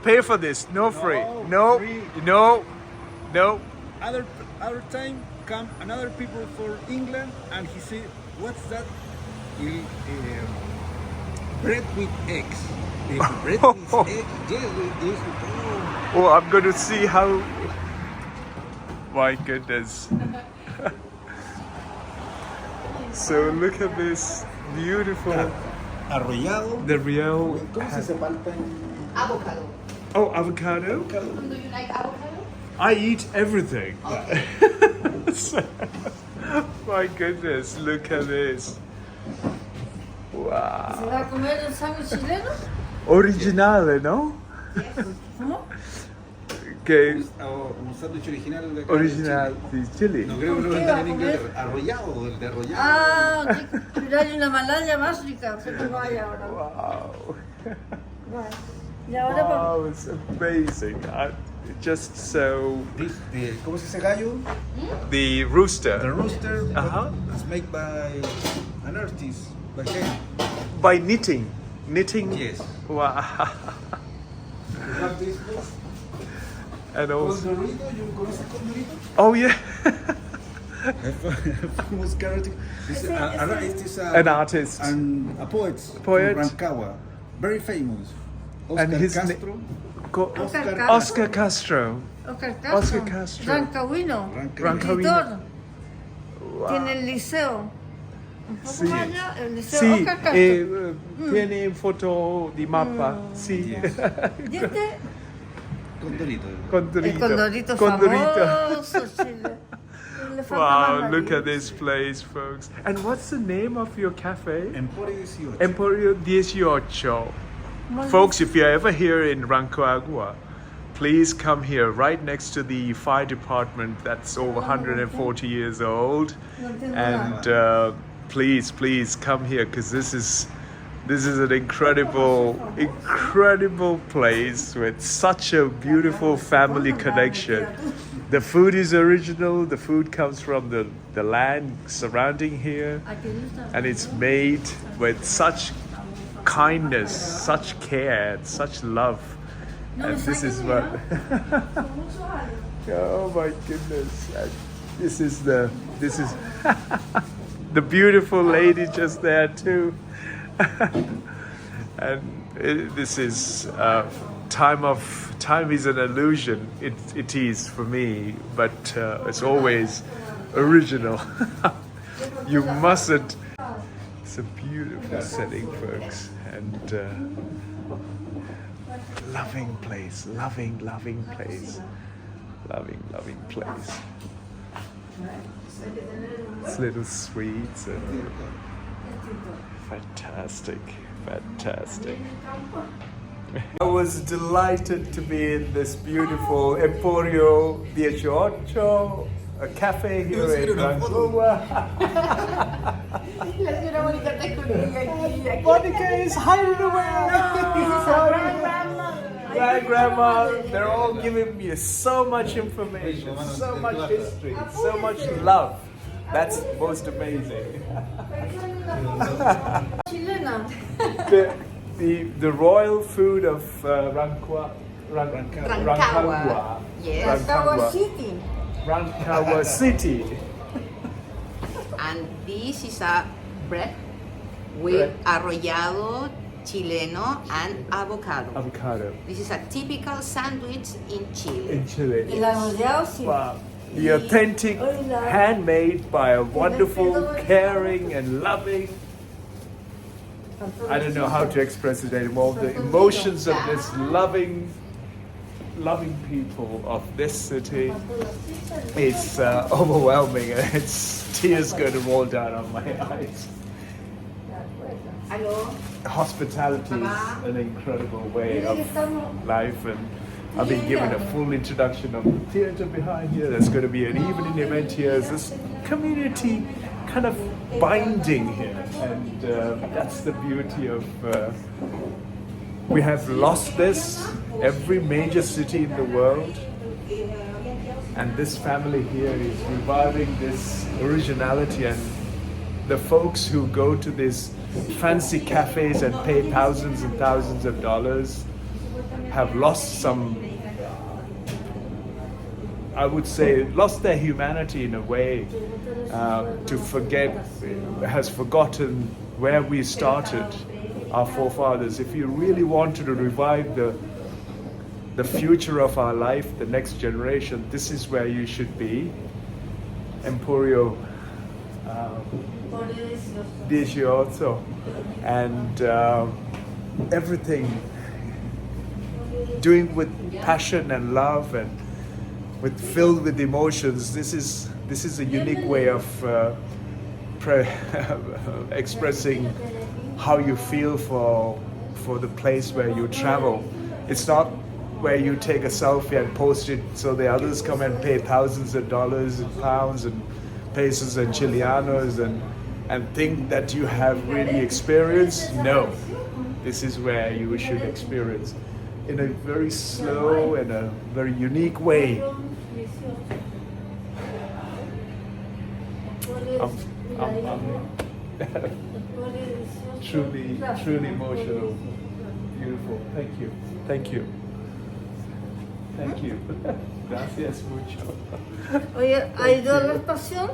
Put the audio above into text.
pay for this. No free. No, No, free. no, no. Other time come another people for England and he say, what's that? Bread with eggs. Bread with eggs. Yes, yes. Oh. Oh, I'm going to see how. My goodness. So look at this beautiful. Arrollado. The real. ¿Cómo se dice palta en Avocado. Oh, avocado. Do you like avocado? I eat everything. My goodness, look at this. ¿Se Wow. va a comer el sándwich chileno? Originale, ¿no? ¿Cómo? Que un sándwich original de acá original de de Chile. No creo que lo vendan en inglés. Arrollado, el de arrollado. Ah, pero hay una malaya más rica, pero no hay ahora. Wow. No hay. Y ahora Wow, it's amazing. Just so ¿Cómo se dice gallo? the rooster The rooster Uh-huh. is made by an artist. By hand. by knitting. Yes. Wow. You have this book? And also, Condorito, ¿you conoces Condorito? oh yeah, Famous character. This is an artist. and a poet. Poet. From Rancagua. Very famous. Oscar And his Castro. Oscar Castro. Oscar Castro. Rancagüino. Rancagüino. Escritor. Tiene el liceo. Un poco Sí. más allá, el liceo Sí, Oscar Castro. tiene foto de mapa. Sí. Yes. Y este, Condorito. el condorito Condorito. famoso, Chile. Le falta más Wow, look nariz. at this place, folks. And what's the name of your cafe? Emporio 18. Emporio 18. Muy Folks, if you're ever here in Rancagua, please come here right next to the fire department that's over 140 years old. And please come here because this is an incredible place with such a beautiful family connection. The food is original. The food comes from the land surrounding here, and it's made with such kindness, such care, and such love. And this is what. Oh my goodness! And this is the beautiful lady just there too. And this is time is an illusion. It is for me, but it's always original. You mustn't. It's a beautiful setting, folks, and loving place, loving place, loving place. It's little sweets and fantastic. I was delighted to be in this beautiful Emporio 18, a cafe here in Rancagua. La señora Mónica está escondida aquí. Monica is hiding away. Grandma, they're all giving me so much information, so much history, so much love. That's most amazing. Chilena. The royal food of Rancagua. Yes. Rancagua City. Rancagua City. And this is a bread with arrollado, chileno, and avocado. This is a typical sandwich in Chile. In Chile. El arrollado, sí. Wow. The authentic, handmade by a wonderful, caring and loving. I don't know how to express it anymore. The emotions of this loving people of this city is overwhelming, and it's tears going to roll down on my eyes. Hello. Hospitality is an incredible way of life, and I've been given a full introduction of the theater behind here. There's going to be an evening event here. There's this community kind of binding here, and that's the beauty of. We have lost this. Every major city in the world, and this family here is reviving this originality, and the folks who go to these fancy cafes and pay thousands and thousands of dollars have lost some, I would say, lost their humanity in a way, to forget, has forgotten where we started, our forefathers. If you really wanted to revive the future of our life, the next generation, this is where you should be. Emporio delicioso, and everything doing with passion and love and filled with emotions. This is a unique way of expressing how you feel for the place where you travel. It's not where you take a selfie and post it so the others come and pay thousands of dollars and pounds and pesos and Chileanos and think that you have really experienced. No, this is where you should experience in a very slow and a very unique way. I'm truly emotional. Beautiful. Thank you. Thank you. Thank you. Gracias mucho. Oye, ¿ha ido a la estación?